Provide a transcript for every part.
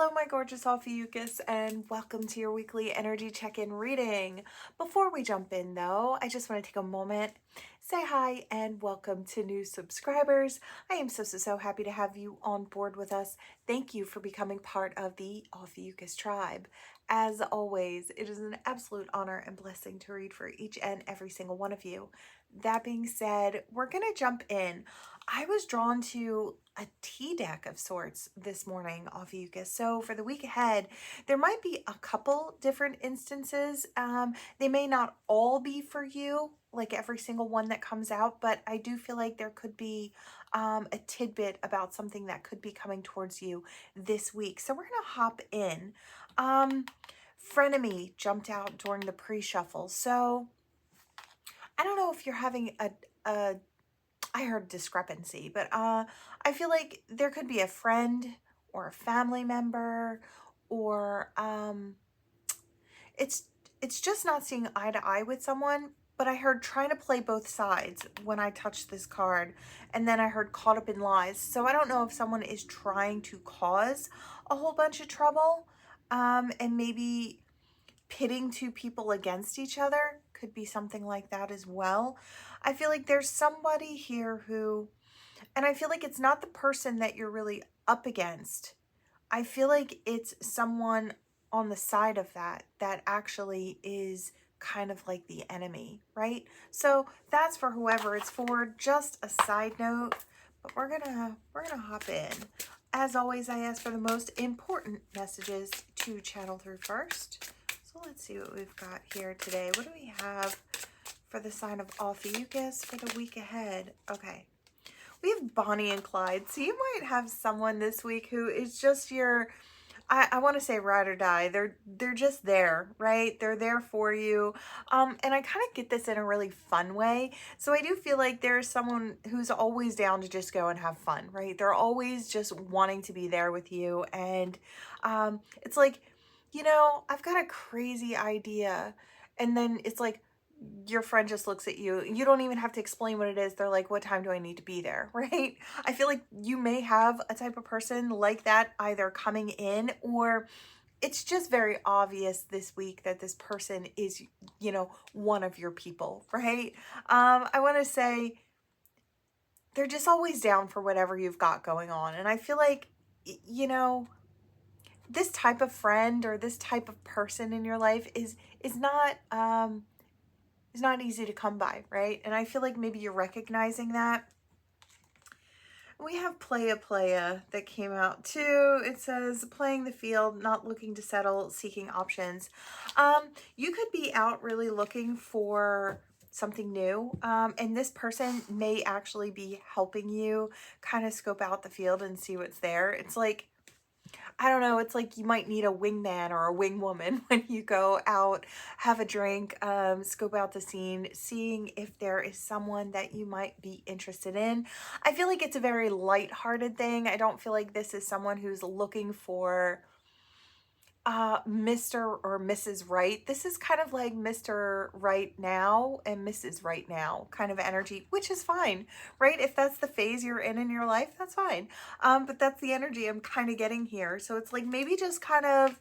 Hello, my gorgeous Ophiuchus, and welcome to your weekly energy check-in reading. Before we jump in, though, I just want to take a moment, say hi, and welcome to new subscribers. I am so happy to have you on board with us. Thank you for becoming part of the Ophiuchus tribe. As always, it is an absolute honor and blessing to read for each and every single one of you. That being said, we're going to jump in. I was drawn to a tea deck of sorts this morning, Ophiuchus. So for the week ahead, there might be a couple different instances. They may not all be for you, like every single one that comes out, but I do feel like there could be a tidbit about something that could be coming towards you this week. So we're going to hop in. Frenemy jumped out during the pre-shuffle. So I don't know if you're having I heard discrepancy, but I feel like there could be a friend or a family member, or it's just not seeing eye to eye with someone. But I heard trying to play both sides when I touched this card, and then I heard caught up in lies. So I don't know if someone is trying to cause a whole bunch of trouble, and maybe pitting two people against each other. Could be something like that as well. I feel like there's somebody here who, and I feel like it's not the person that you're really up against. I feel like it's someone on the side of that actually is kind of like the enemy, right? So that's for whoever it's for. Just a side note, but we're gonna hop in. As always, I ask for the most important messages to channel through first. So let's see what we've got here today. What do we have for the sign of Ophiuchus for the week ahead? Okay. We have Bonnie and Clyde. So you might have someone this week who is just your, I want to say ride or die. They're just there, right? They're there for you. And I kind of get this in a really fun way. So I do feel like there's someone who's always down to just go and have fun, right? They're always just wanting to be there with you. And it's like, I've got a crazy idea. And then it's like, your friend just looks at you. You don't even have to explain what it is. They're like, what time do I need to be there? Right? I feel like you may have a type of person like that either coming in, or it's just very obvious this week that this person is, one of your people, right? I want to say they're just always down for whatever you've got going on. And I feel like, this type of friend or this type of person in your life is not easy to come by, right? And I feel like maybe you're recognizing that. We have Playa that came out too. It says playing the field, not looking to settle, seeking options. You could be out really looking for something new, and this person may actually be helping you kind of scope out the field and see what's there. It's like, I don't know, it's like you might need a wingman or a wingwoman when you go out, have a drink, scope out the scene, seeing if there is someone that you might be interested in. I feel like it's a very lighthearted thing. I don't feel like this is someone who's looking for Mr. or Mrs. Right. This is kind of like Mr. Right now and Mrs. Right now kind of energy, which is fine, right? If that's the phase you're in your life, that's fine. But that's the energy I'm kind of getting here. So it's like maybe just kind of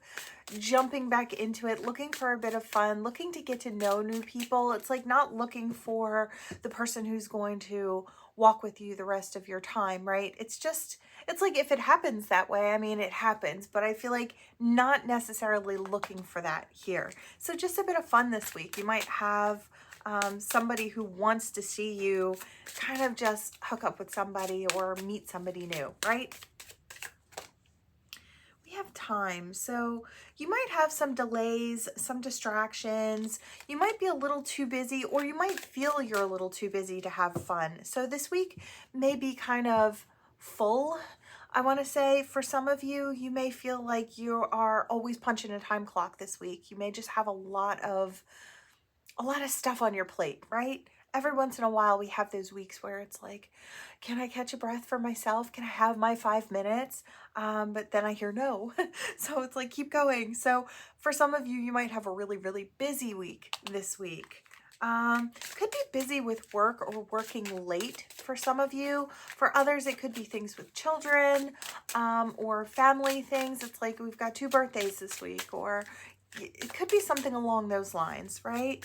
jumping back into it, looking for a bit of fun, looking to get to know new people. It's like not looking for the person who's going to walk with you the rest of your time, right? It's like if it happens that way, I mean, it happens, but I feel like not necessarily looking for that here. So just a bit of fun this week. You might have somebody who wants to see you kind of just hook up with somebody or meet somebody new, right? We have time. So you might have some delays, some distractions. You might be a little too busy, or you might feel you're a little too busy to have fun. So this week may be kind of full. I want to say for some of you, you may feel like you are always punching a time clock this week. You may just have a lot of stuff on your plate, right? Every once in a while, we have those weeks where it's like, can I catch a breath for myself? Can I have my 5 minutes? But then I hear no. So it's like, keep going. So for some of you, you might have a really busy week this week. Could be busy with work or working late for some of you. For others, it could be things with children, or family things. It's like we've got 2 birthdays this week, or it could be something along those lines, right?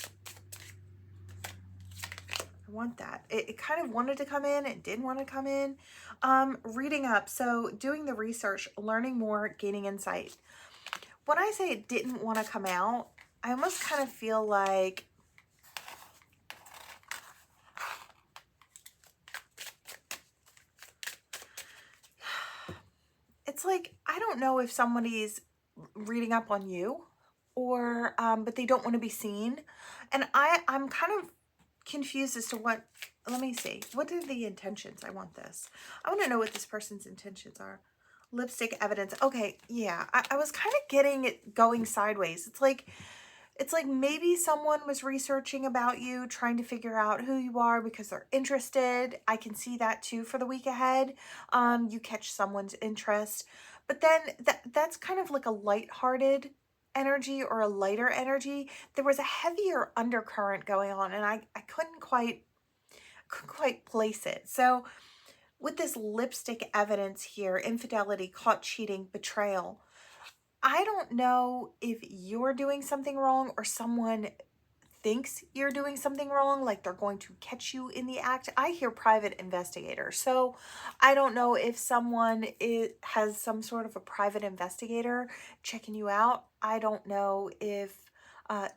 I want that. It kind of wanted to come in. It didn't want to come in. Reading up. So doing the research, learning more, gaining insight. When I say it didn't want to come out, I almost kind of feel like it's like, I don't know if somebody's reading up on you or, but they don't want to be seen. And I'm kind of confused as to what, let me see. What are the intentions? I want this. I want to know what this person's intentions are. Lipstick evidence. Okay. Yeah. I was kind of getting it going sideways. It's like maybe someone was researching about you, trying to figure out who you are because they're interested. I can see that too for the week ahead. You catch someone's interest, but then that's kind of like a lighthearted energy or a lighter energy. There was a heavier undercurrent going on, and I couldn't quite place it. So with this lipstick evidence here, infidelity, caught cheating, betrayal, I don't know if you're doing something wrong or someone thinks you're doing something wrong, like they're going to catch you in the act. I hear private investigator. So I don't know if someone has some sort of a private investigator checking you out. I don't know if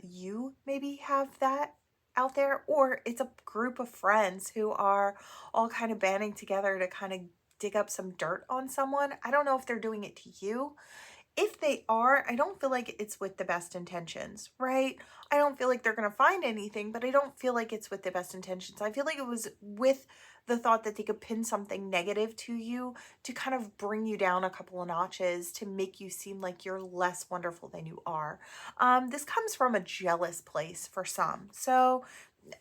you maybe have that out there, or it's a group of friends who are all kind of banding together to kind of dig up some dirt on someone. I don't know if they're doing it to you. If they are, I don't feel like it's with the best intentions, right? I don't feel like they're going to find anything, but I don't feel like it's with the best intentions. I feel like it was with the thought that they could pin something negative to you to kind of bring you down a couple of notches, to make you seem like you're less wonderful than you are. This comes from a jealous place for some. So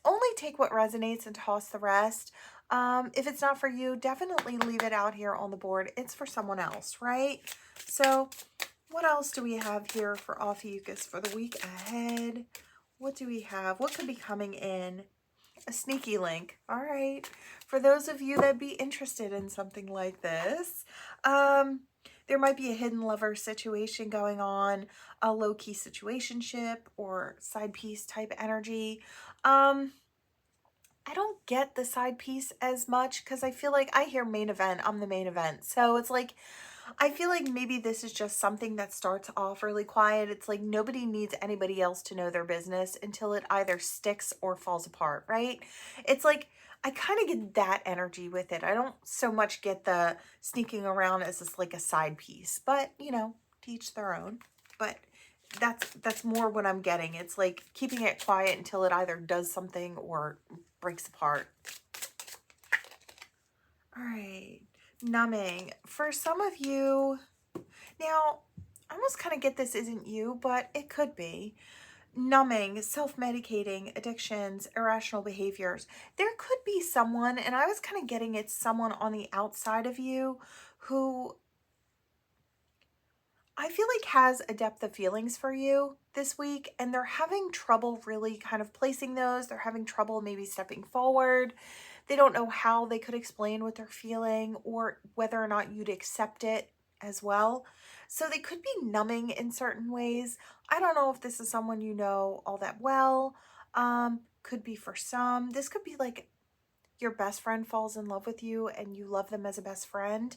only take what resonates and toss the rest. If it's not for you, definitely leave it out here on the board. It's for someone else, right? So what else do we have here for Ophiuchus for the week ahead? What do we have? What could be coming in? A sneaky link. All right. For those of you that be interested in something like this, there might be a hidden lover situation going on, a low-key situationship or side piece type energy. I don't get the side piece as much because I feel like I hear main event. I'm the main event. So it's like, I feel like maybe this is just something that starts off really quiet. It's like nobody needs anybody else to know their business until it either sticks or falls apart, right? It's like, I kind of get that energy with it. I don't so much get the sneaking around as just like a side piece, but you know, to each their own. But that's more what I'm getting. It's like keeping it quiet until it either does something or breaks apart. All right. Numbing. For some of you, now, I almost kind of get this isn't you, but it could be. Numbing, self-medicating, addictions, irrational behaviors. There could be someone, and I was kind of getting it's someone on the outside of you who I feel like has a depth of feelings for you this week, and they're having trouble really kind of placing those. They're having trouble maybe stepping forward. They don't know how they could explain what they're feeling or whether or not you'd accept it as well. So they could be numbing in certain ways. I don't know if this is someone you know all that well. Could be for some. This could be like your best friend falls in love with you and you love them as a best friend.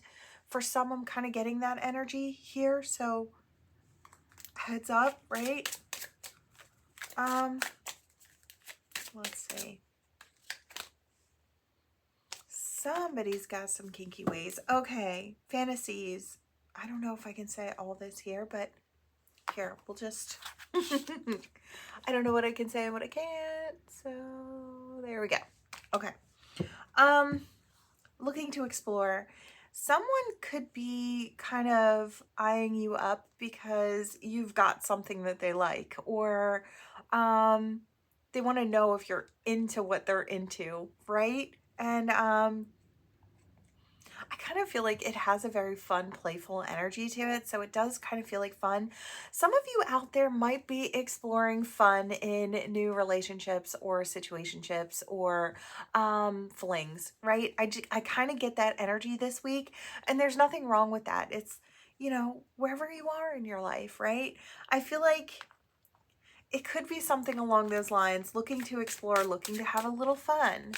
For some, I'm kind of getting that energy here. So heads up, right? Let's see. Somebody's got some kinky ways. Okay, fantasies. I don't know if I can say all this here, but here, we'll just... I don't know what I can say and what I can't. So there we go. Okay. Looking to explore. Someone could be kind of eyeing you up because you've got something that they like, or they want to know if you're into what they're into, right? And I kind of feel like it has a very fun, playful energy to it. So it does kind of feel like fun. Some of you out there might be exploring fun in new relationships or situationships or flings, right? I kind of get that energy this week, and there's nothing wrong with that. It's, you know, wherever you are in your life, right? I feel like it could be something along those lines, looking to explore, looking to have a little fun,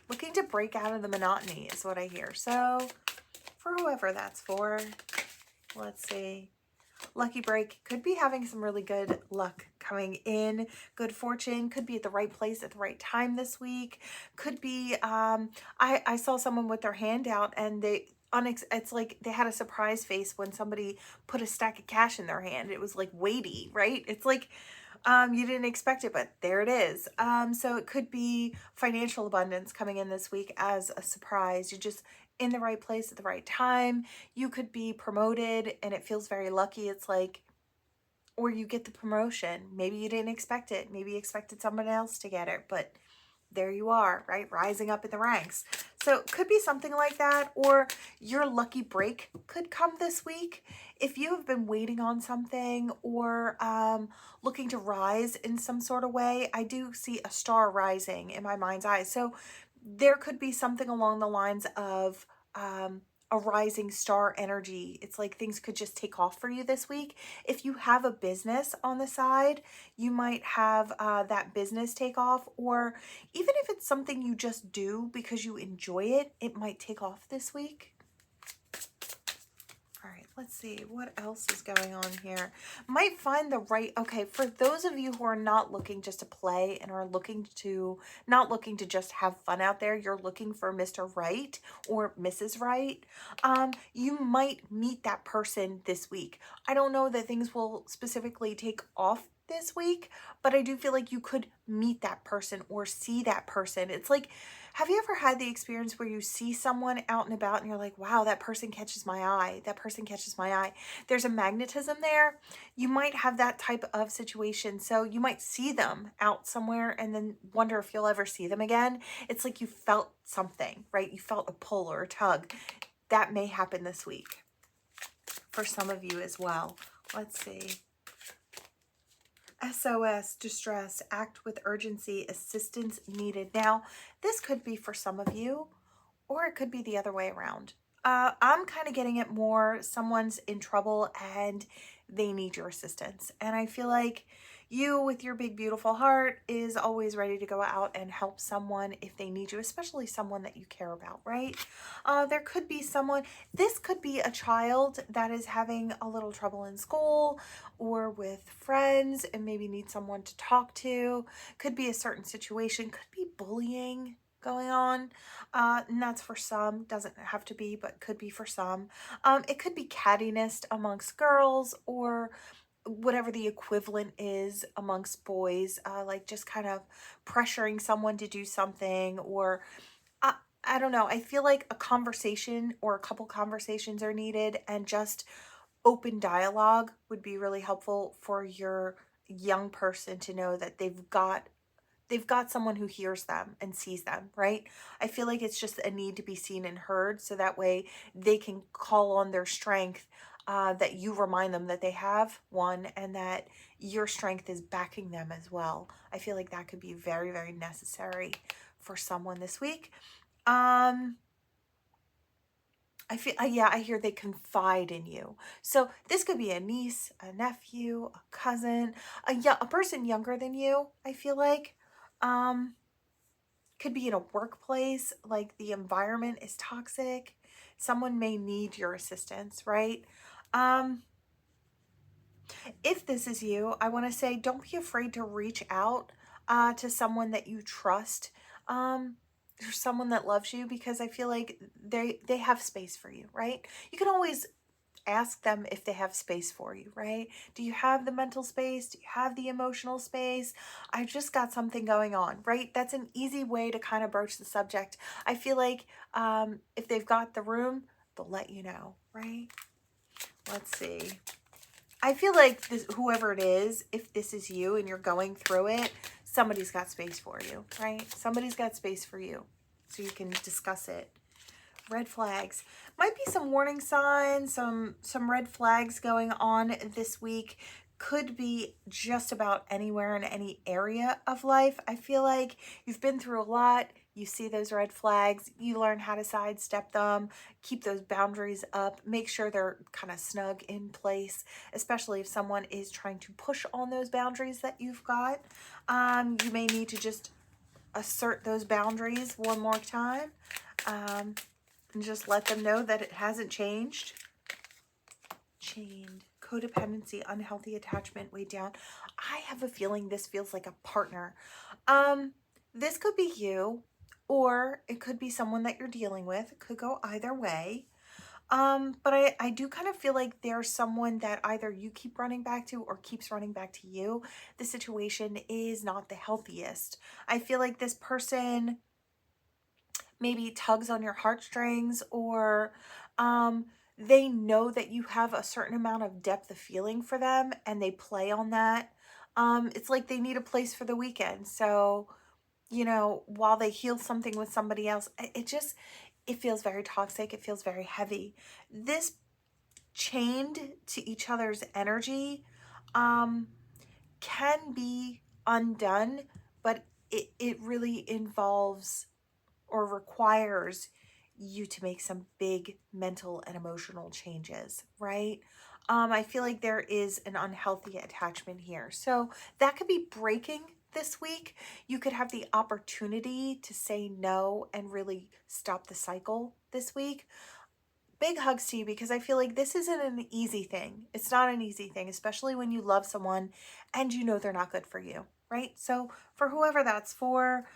looking to break out of the monotony is what I hear. So for whoever that's for, let's see. Lucky break could be having some really good luck coming in, good fortune, could be at the right place at the right time this week. Could be, I saw someone with their hand out and it's like they had a surprise face when somebody put a stack of cash in their hand. It was like weighty, right? It's like, you didn't expect it, but there it is. So it could be financial abundance coming in this week as a surprise. You're just in the right place at the right time. You could be promoted and it feels very lucky. It's like, or you get the promotion. Maybe you didn't expect it. Maybe you expected someone else to get it, but there you are, right? Rising up in the ranks. So it could be something like that, or your lucky break could come this week. If you have been waiting on something or looking to rise in some sort of way, I do see a star rising in my mind's eye. So there could be something along the lines of a rising star energy. It's like things could just take off for you this week. If you have a business on the side, you might have that business take off, or even if it's something you just do because you enjoy it, it might take off this week. All right, let's see what else is going on here. Might find the right, okay, for those of you who are not looking just to play and are not looking to just have fun out there, you're looking for Mr. Right or Mrs. Right, you might meet that person this week. I don't know that things will specifically take off this week, but I do feel like you could meet that person or see that person. It's like, have you ever had the experience where you see someone out and about and you're like, wow, that person catches my eye. That person catches my eye. There's a magnetism there. You might have that type of situation. So you might see them out somewhere and then wonder if you'll ever see them again. It's like you felt something, right? You felt a pull or a tug. That may happen this week for some of you as well. Let's see. SOS, distress, act with urgency, assistance needed. Now, this could be for some of you, or it could be the other way around. I'm kind of getting it more, someone's in trouble and they need your assistance. And I feel like you, with your big, beautiful heart, is always ready to go out and help someone if they need you, especially someone that you care about, right? There could be someone, this could be a child that is having a little trouble in school or with friends and maybe need someone to talk to. Could be a certain situation, could be bullying going on, and that's for some, doesn't have to be, but could be for some. It could be cattiness amongst girls or whatever the equivalent is amongst boys, like just kind of pressuring someone to do something, or I don't know. I feel like a conversation or a couple conversations are needed, and just open dialogue would be really helpful for your young person to know that they've got someone who hears them and sees them, right? I feel like it's just a need to be seen and heard, so that way they can call on their strength, that you remind them that they have one and that your strength is backing them as well. I feel like that could be very, very necessary for someone this week. I feel, yeah, I hear they confide in you. So this could be a niece, a nephew, a cousin, a person younger than you, I feel like. Could be in a workplace, like the environment is toxic. Someone may need your assistance, right? If this is you, I want to say don't be afraid to reach out to someone that you trust, or someone that loves you, because I feel like they have space for you, right? You can always ask them if they have space for you, right? Do you have the mental space? Do you have the emotional space? I've just got something going on, right? That's an easy way to kind of broach the subject. I feel like if they've got the room, they'll let you know, right? Let's see. I feel like this, whoever it is, if this is you and you're going through it, somebody's got space for you, right? Somebody's got space for you so you can discuss it. red flags. Might be some warning signs, some red flags going on this week. Could be just about anywhere in any area of life. I feel like you've been through a lot. You see those red flags, you learn how to sidestep them, keep those boundaries up, make sure they're kind of snug in place, especially if someone is trying to push on those boundaries that you've got. You may need to just assert those boundaries one more time, and just let them know that it hasn't changed. Chained, codependency, unhealthy attachment, weighed down. I have a feeling this feels like a partner. This could be you, or it could be someone that you're dealing with. It could go either way. But I do kind of feel like there's someone that either you keep running back to or keeps running back to you. The situation is not the healthiest. I feel like this person maybe tugs on your heartstrings, or they know that you have a certain amount of depth of feeling for them and they play on that. It's like they need a place for the weekend. So, you know, while they heal something with somebody else, it feels very toxic. It feels very heavy. This chained to each other's energy can be undone, but it really involves or requires you to make some big mental and emotional changes, right? I feel like there is an unhealthy attachment here. So that could be breaking this week. You could have the opportunity to say no and really stop the cycle this week. Big hugs to you, because I feel like this isn't an easy thing. It's not an easy thing, especially when you love someone and you know they're not good for you, right? So for whoever that's for,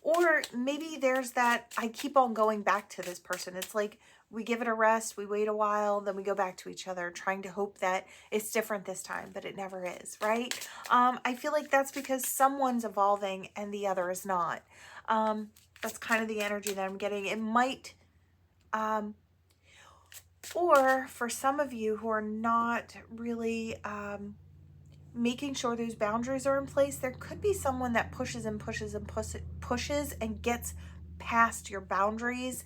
or maybe there's that, I keep on going back to this person. It's like we give it a rest, we wait a while, then we go back to each other, trying to hope that it's different this time, but it never is, right? I feel like that's because someone's evolving and the other is not. That's kind of the energy that I'm getting. It might, or for some of you who are not really making sure those boundaries are in place, there could be someone that pushes and pushes and pushes and gets past your boundaries.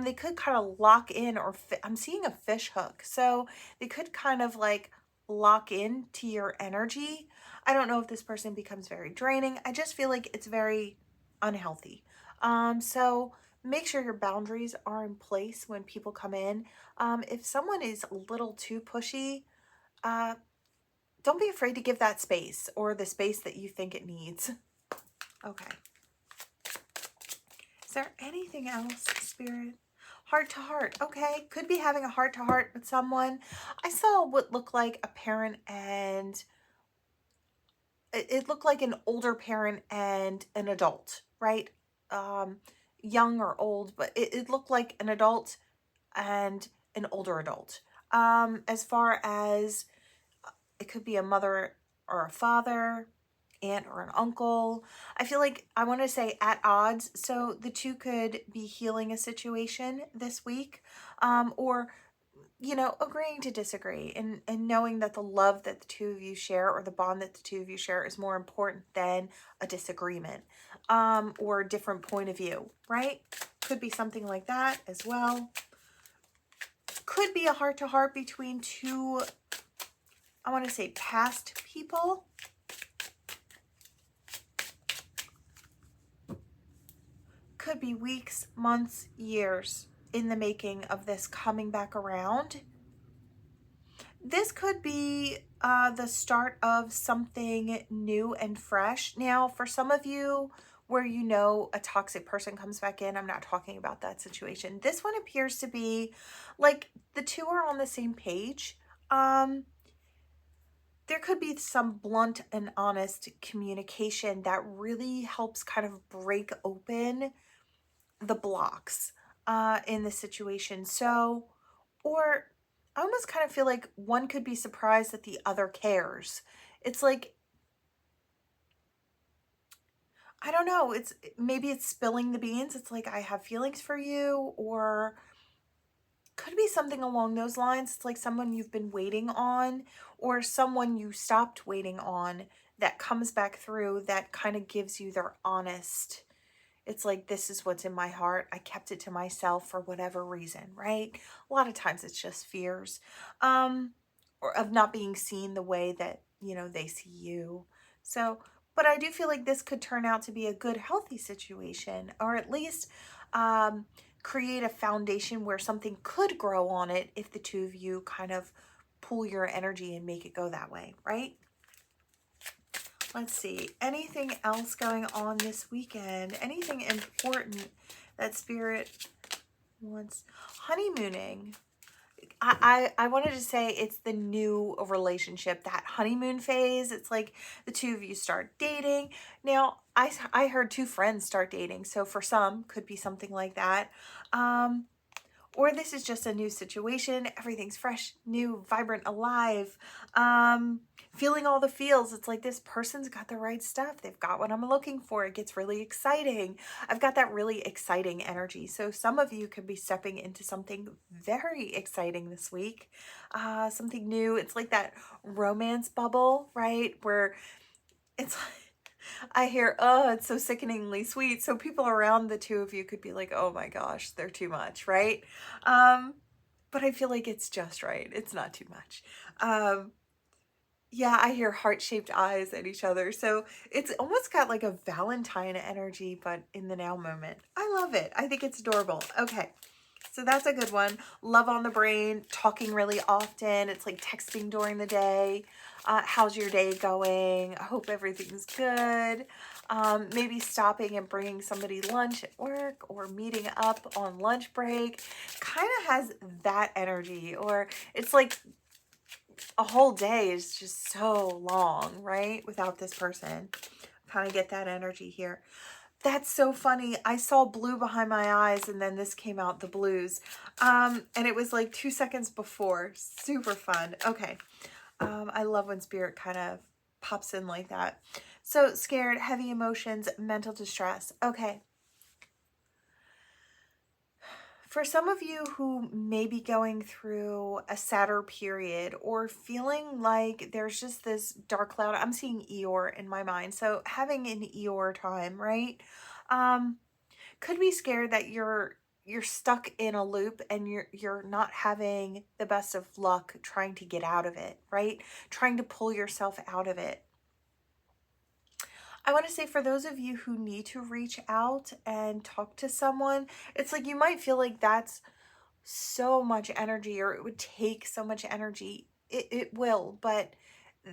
They could kind of lock in, or I'm seeing a fish hook. So they could kind of like lock in to your energy. I don't know if this person becomes very draining. I just feel like it's very unhealthy. So make sure your boundaries are in place when people come in. If someone is a little too pushy, don't be afraid to give that space, or the space that you think it needs. Okay. Is there anything else, Spirit? Heart to heart. Okay. Could be having a heart to heart with someone. I saw what looked like a parent, and it looked like an older parent and an adult, right? Young or old, but it looked like an adult and an older adult. As far as it could be a mother or a father, aunt or an uncle. I feel like I want to say at odds. So the two could be healing a situation this week, or, you know, agreeing to disagree, and knowing that the love that the two of you share, or the bond that the two of you share, is more important than a disagreement, or a different point of view, right? Could be something like that as well. Could be a heart to heart between two, I want to say, past people. Could be weeks, months, years in the making of this coming back around. This could be the start of something new and fresh. Now, for some of you, where you know a toxic person comes back in, I'm not talking about that situation. This one appears to be like the two are on the same page. There could be some blunt and honest communication that really helps kind of break open the blocks in the situation. So, or I almost kind of feel like one could be surprised that the other cares. It's like, I don't know, maybe it's spilling the beans. It's like, I have feelings for you, or could be something along those lines. It's like someone you've been waiting on, or someone you stopped waiting on, that comes back through, that kind of gives you their honest It's like, this is what's in my heart. I kept it to myself for whatever reason, right? A lot of times it's just fears, or of not being seen the way that, you know, they see you. So, but I do feel like this could turn out to be a good, healthy situation, or at least create a foundation where something could grow on it if the two of you kind of pull your energy and make it go that way, right? Let's see, anything else going on this weekend? Anything important that Spirit wants? Honeymooning. I wanted to say it's the new relationship, that honeymoon phase. It's like the two of you start dating. Now, I heard two friends start dating. So for some, could be something like that. Or this is just a new situation. Everything's fresh, new, vibrant, alive. Feeling all the feels. It's like this person's got the right stuff. They've got what I'm looking for. It gets really exciting. I've got that really exciting energy. So some of you could be stepping into something very exciting this week. Something new. It's like that romance bubble, right? Where it's like, I hear, oh, it's so sickeningly sweet. So people around the two of you could be like, oh my gosh, they're too much, right? But I feel like it's just right. It's not too much. Yeah, I hear heart-shaped eyes at each other. So it's almost got like a Valentine energy, but in the now moment. I love it. I think it's adorable. Okay. So that's a good one. Love on the brain, talking really often. It's like texting during the day. How's your day going? I hope everything's good. Maybe stopping and bringing somebody lunch at work, or meeting up on lunch break. Kind of has that energy. Or it's like a whole day is just so long, right? Without this person. Kind of get that energy here. That's so funny. I saw blue behind my eyes and then this came out, the blues. And it was like 2 seconds before. Super fun. Okay. I love when Spirit kind of pops in like that. So scared, heavy emotions, mental distress. Okay. For some of you who may be going through a sadder period or feeling like there's just this dark cloud, I'm seeing Eeyore in my mind. So having an Eeyore time, right? Could be scared that you're stuck in a loop and you're not having the best of luck trying to get out of it, right? Trying to pull yourself out of it. I want to say, for those of you who need to reach out and talk to someone, it's like you might feel like that's so much energy, or it would take so much energy. It will, but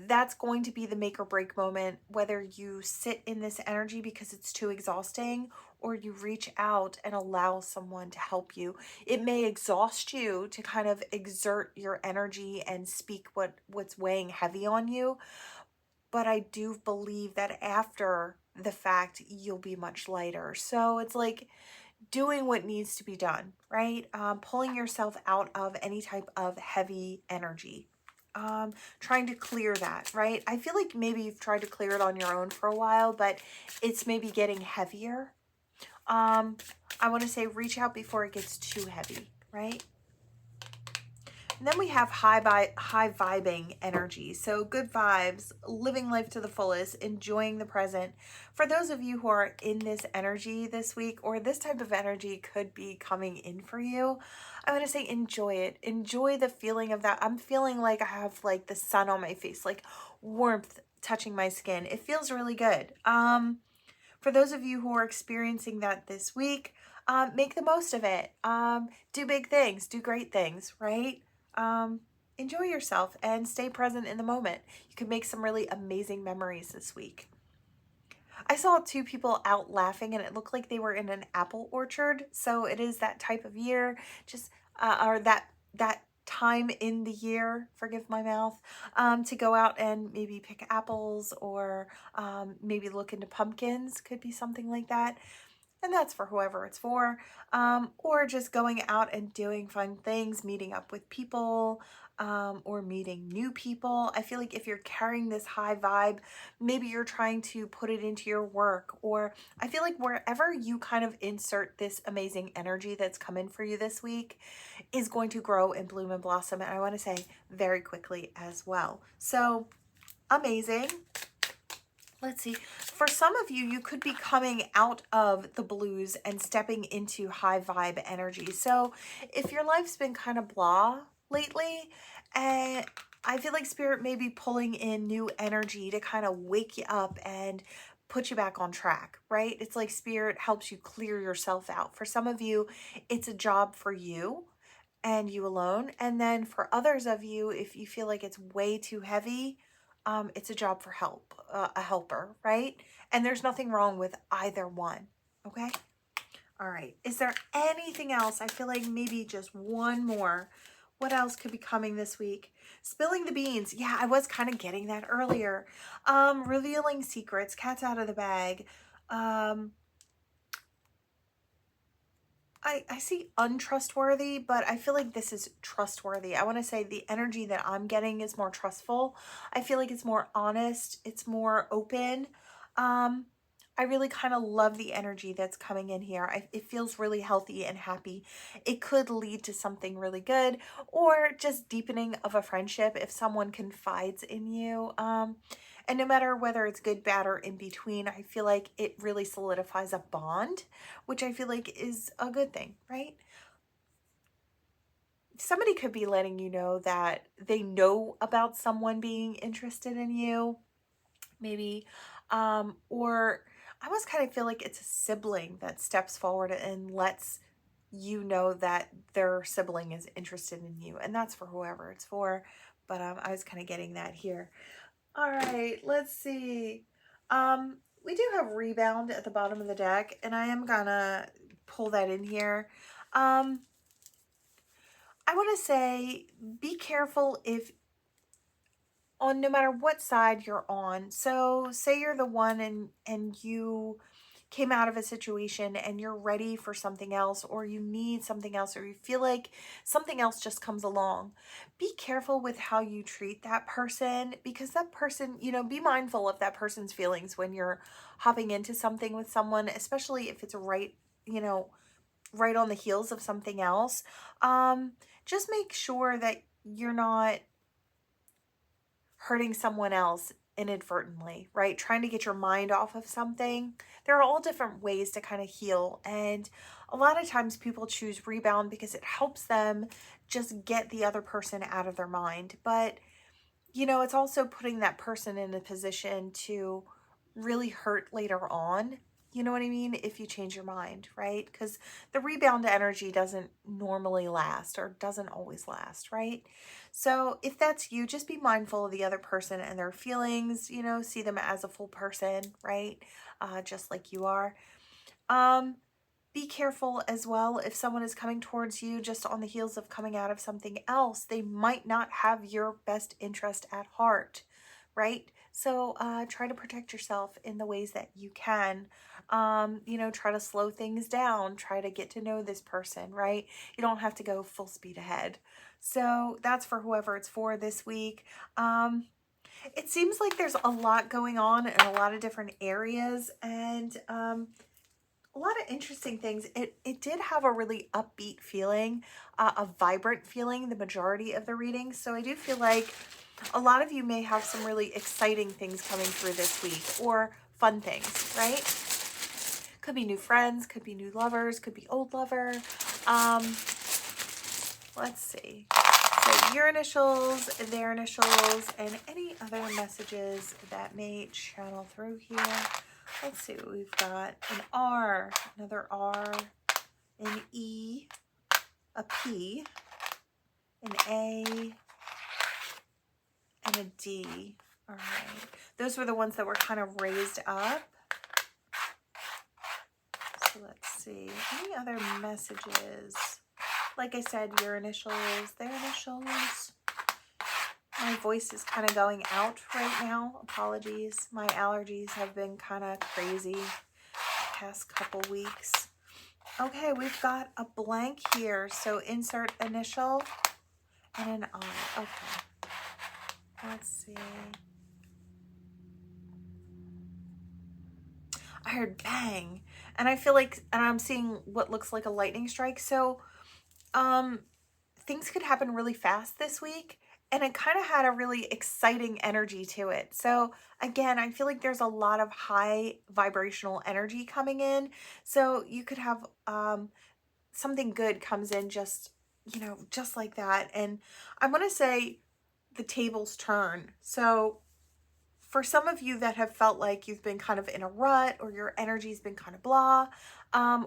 that's going to be the make or break moment, whether you sit in this energy because it's too exhausting, or you reach out and allow someone to help you. It may exhaust you to kind of exert your energy and speak what's weighing heavy on you, but I do believe that after the fact, you'll be much lighter. So it's like doing what needs to be done, right? Pulling yourself out of any type of heavy energy. Trying to clear that, right? I feel like maybe you've tried to clear it on your own for a while, but it's maybe getting heavier. I want to say reach out before it gets too heavy, right? And then we have high vibing energy. So good vibes, living life to the fullest, enjoying the present. For those of you who are in this energy this week, or this type of energy could be coming in for you, I want to say enjoy it. Enjoy the feeling of that. I'm feeling like I have like the sun on my face, like warmth touching my skin. It feels really good. For those of you who are experiencing that this week, make the most of it. Do big things, do great things, right? Enjoy yourself and stay present in the moment. You can make some really amazing memories this week. I saw 2 people out laughing and it looked like they were in an apple orchard. So it is that type of year, just or that time in the year, forgive my mouth, to go out and maybe pick apples, or maybe look into pumpkins, could be something like that. And that's for whoever it's for. Or just going out and doing fun things, meeting up with people, or meeting new people. I feel like if you're carrying this high vibe, maybe you're trying to put it into your work, or I feel like wherever you kind of insert this amazing energy that's coming for you this week is going to grow and bloom and blossom. And I want to say very quickly as well. So amazing. Let's see. For some of you, you could be coming out of the blues and stepping into high vibe energy. So if your life's been kind of blah lately, and I feel like Spirit may be pulling in new energy to kind of wake you up and put you back on track, right? It's like Spirit helps you clear yourself out. For some of you, it's a job for you and you alone. And then for others of you, if you feel like it's way too heavy, it's a job for help, a helper, right? And there's nothing wrong with either one, okay? All right, is there anything else? I feel like maybe just one more. What else could be coming this week? Spilling the beans. Yeah, I was kind of getting that earlier. Revealing secrets, cat's out of the bag. I see untrustworthy, but I feel like this is trustworthy. I want to say the energy that I'm getting is more trustful. I feel like it's more honest. It's more open. I really kind of love the energy that's coming in here. It feels really healthy and happy. It could lead to something really good or just deepening of a friendship if someone confides in you. And no matter whether it's good, bad, or in between, I feel like it really solidifies a bond, which I feel like is a good thing, right? Somebody could be letting you know that they know about someone being interested in you, maybe, or I almost kind of feel like it's a sibling that steps forward and lets you know that their sibling is interested in you, and that's for whoever it's for, but I was kind of getting that here. All right, let's see. We do have rebound at the bottom of the deck, and I am gonna pull that in here. I want to say be careful if on no matter what side you're on. So say you're the one and you came out of a situation and you're ready for something else, or you need something else, or you feel like something else just comes along. Be careful with how you treat that person, because that person, you know, be mindful of that person's feelings when you're hopping into something with someone, especially if it's right, you know, right on the heels of something else. Just make sure that you're not hurting someone else inadvertently, right? Trying to get your mind off of something. There are all different ways to kind of heal. And a lot of times people choose rebound because it helps them just get the other person out of their mind. But, you know, it's also putting that person in a position to really hurt later on. You know what I mean? If you change your mind, right? Because the rebound energy doesn't normally last or doesn't always last, right? So if that's you, just be mindful of the other person and their feelings, you know, see them as a full person, right? Just like you are. Be careful as well if someone is coming towards you just on the heels of coming out of something else. They might not have your best interest at heart, right? So try to protect yourself in the ways that you can. You know, try to slow things down. Try to get to know this person, right? You don't have to go full speed ahead. So that's for whoever it's for this week. It seems like there's a lot going on in a lot of different areas, and a lot of interesting things. It did have a really upbeat feeling, a vibrant feeling, the majority of the readings. So I do feel like a lot of you may have some really exciting things coming through this week, or fun things, right? Could be new friends, could be new lovers, could be old lover. Let's see. So your initials, their initials, and any other messages that may channel through here. Let's see what we've got. An R, another R, an E, a P, an A, and a D. All right. Those were the ones that were kind of raised up. So let's see. Any other messages? Like I said, your initials, their initials. My voice is kind of going out right now. Apologies. My allergies have been kind of crazy the past couple weeks. Okay, we've got a blank here. So insert initial and an I. Okay. Let's see. I heard bang. And I feel like, and I'm seeing what looks like a lightning strike. So, things could happen really fast this week. and it kind of had a really exciting energy to it. So again, I feel like there's a lot of high vibrational energy coming in. So you could have something good comes in just, just like that. And I want to say the tables turn. So for some of you that have felt like you've been kind of in a rut, or your energy's been kind of blah,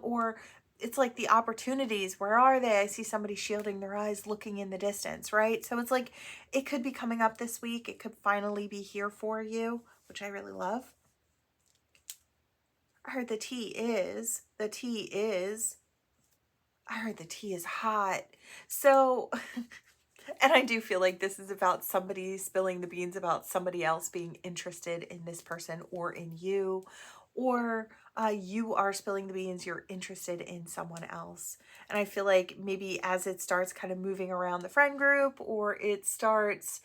or it's like the opportunities, where are they? I see somebody shielding their eyes, looking in the distance, right? So it's like it could be coming up this week. It could finally be here for you, which I really love. I heard the tea is, I heard the tea is hot. So and I do feel like this is about somebody spilling the beans about somebody else being interested in this person or in you, or you are spilling the beans, you're interested in someone else. And I feel like maybe as it starts kind of moving around the friend group, or it starts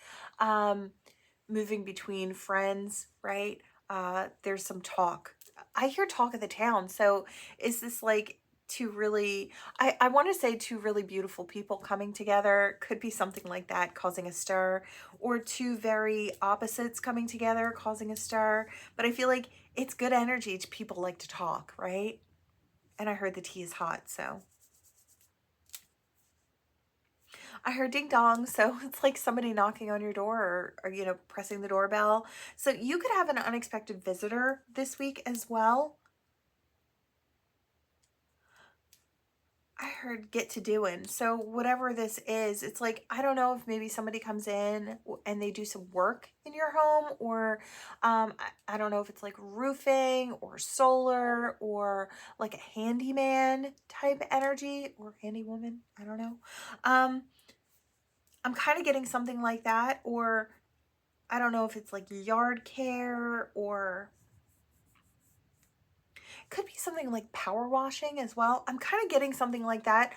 moving between friends, right? There's some talk. I hear talk of the town. So is this like two really, I want to say two really beautiful people coming together? Could be something like that, causing a stir, or two very opposites coming together, causing a stir. But I feel like it's good energy. People like to talk, right? And I heard the tea is hot, so I heard ding dong, so it's like somebody knocking on your door, or pressing the doorbell. So you could have an unexpected visitor this week as well. I heard get to doing. So whatever this is, it's like, I don't know if maybe somebody comes in and they do some work in your home, or I don't know if it's like roofing or solar, or like a handyman type energy, or handywoman. I don't know. I'm kind of getting something like that, or I don't know if it's like yard care, or could be something like power washing as well. I'm kind of getting something like that.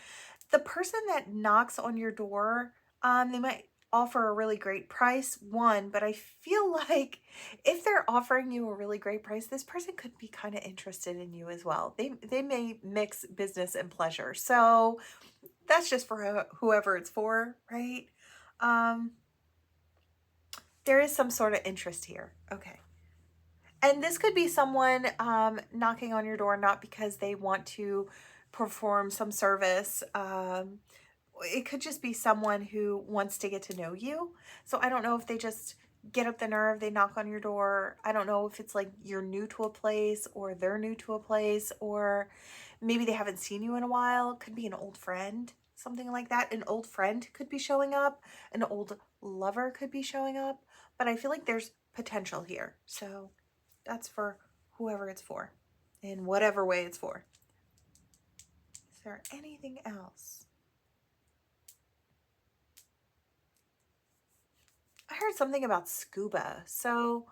The person that knocks on your door, they might offer a really great price, one, but I feel like if they're offering you a really great price, this person could be kind of interested in you as well. They may mix business and pleasure. So that's just for whoever it's for, right? There is some sort of interest here. Okay. And this could be someone knocking on your door, not because they want to perform some service. It could just be someone who wants to get to know you. So I don't know if they just get up the nerve, they knock on your door. I don't know if it's like you're new to a place, or they're new to a place, or maybe they haven't seen you in a while. It could be an old friend, something like that. An old friend could be showing up. An old lover could be showing up. But I feel like there's potential here. So that's for whoever it's for, in whatever way it's for. Is there anything else? I heard something about scuba. So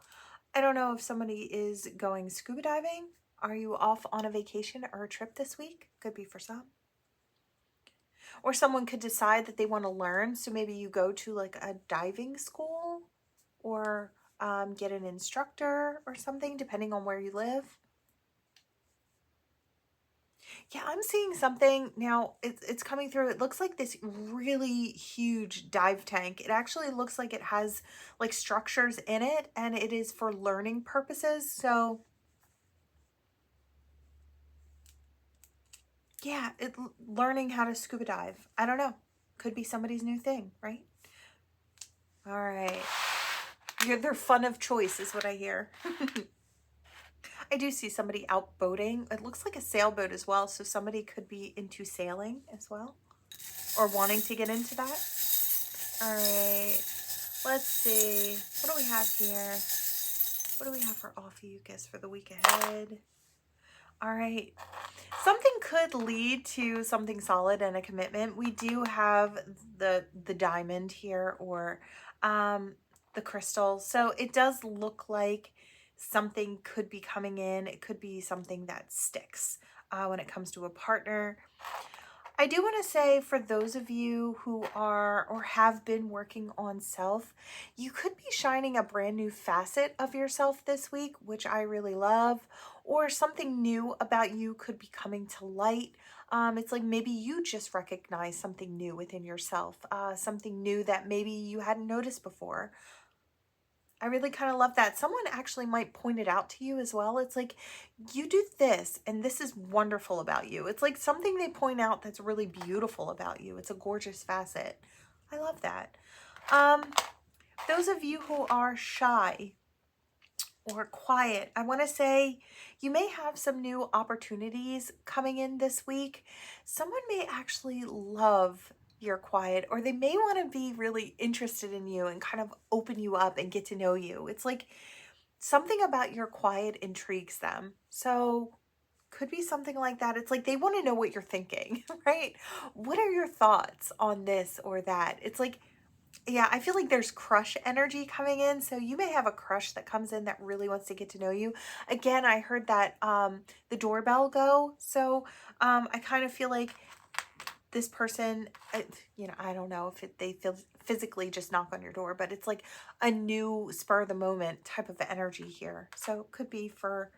I don't know if somebody is going scuba diving. Are you off on a vacation or a trip this week? Could be for some. Or someone could decide that they want to learn. So maybe you go to like a diving school, or get an instructor or something, depending on where you live. Yeah, I'm seeing something now. It's coming through. It looks like this really huge dive tank. It actually looks like it has like structures in it, and it is for learning purposes. So yeah, learning how to scuba dive. I don't know. Could be somebody's new thing, right? All right. They're fun of choice is what I hear. I do see somebody out boating. It looks like a sailboat as well. So somebody could be into sailing as well, or wanting to get into that. All right. Let's see. What do we have here? What do we have for Ophiuchus for the week ahead? All right. Something could lead to something solid and a commitment. We do have the diamond here, or the crystal. So it does look like something could be coming in. It could be something that sticks when it comes to a partner. I do want to say, for those of you who are or have been working on self, you could be shining a brand new facet of yourself this week, which I really love, or something new about you could be coming to light. It's like maybe you just recognize something new within yourself, something new that maybe you hadn't noticed before. I really kind of love that. Someone actually might point it out to you as well. It's like, you do this, and this is wonderful about you. It's like something they point out that's really beautiful about you. It's a gorgeous facet. I love that. Those of you who are shy or quiet, I want to say you may have some new opportunities coming in this week. Someone may actually love your quiet, or they may want to be really interested in you and kind of open you up and get to know you. It's like something about your quiet intrigues them. So could be something like that. It's like they want to know what you're thinking, right? What are your thoughts on this or that? It's like, yeah, I feel like there's crush energy coming in. So you may have a crush that comes in that really wants to get to know you. Again, I heard that the doorbell go. So I kind of feel like this person, I don't know if they feel physically just knock on your door, but it's like a new spur of the moment type of energy here. So it could be for,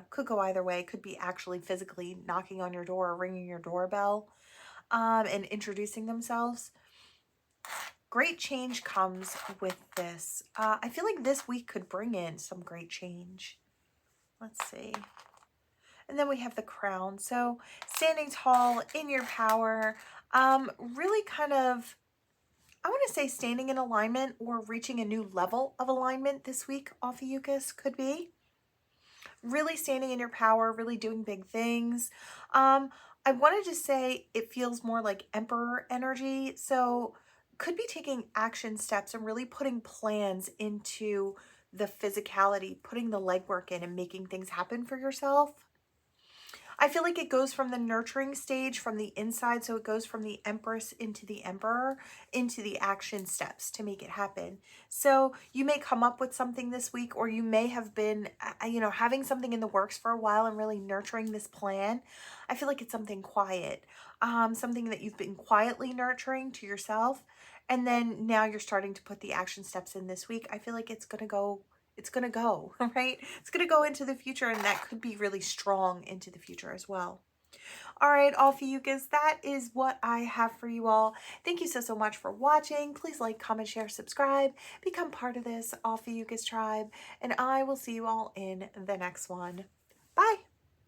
could go either way. It could be actually physically knocking on your door or ringing your doorbell and introducing themselves. Great change comes with this. I feel like this week could bring in some great change. Let's see. And then we have the crown. So standing tall in your power, really kind of, I want to say standing in alignment or reaching a new level of alignment this week, Ophiuchus could be. Really standing in your power, really doing big things. I wanted to say it feels more like emperor energy. So could be taking action steps and really putting plans into the physicality, putting the legwork in and making things happen for yourself. I feel like it goes from the nurturing stage from the inside. So it goes from the empress into the emperor into the action steps to make it happen. So you may come up with something this week, or you may have been, having something in the works for a while and really nurturing this plan. I feel like it's something quiet, something that you've been quietly nurturing to yourself. And then now you're starting to put the action steps in this week. I feel like it's going to go, right? It's going to go into the future, and that could be really strong into the future as well. All right, Ophiuchus, that is what I have for you all. Thank you so much for watching. Please like, comment, share, subscribe, become part of this Ophiuchus tribe, and I will see you all in the next one. Bye.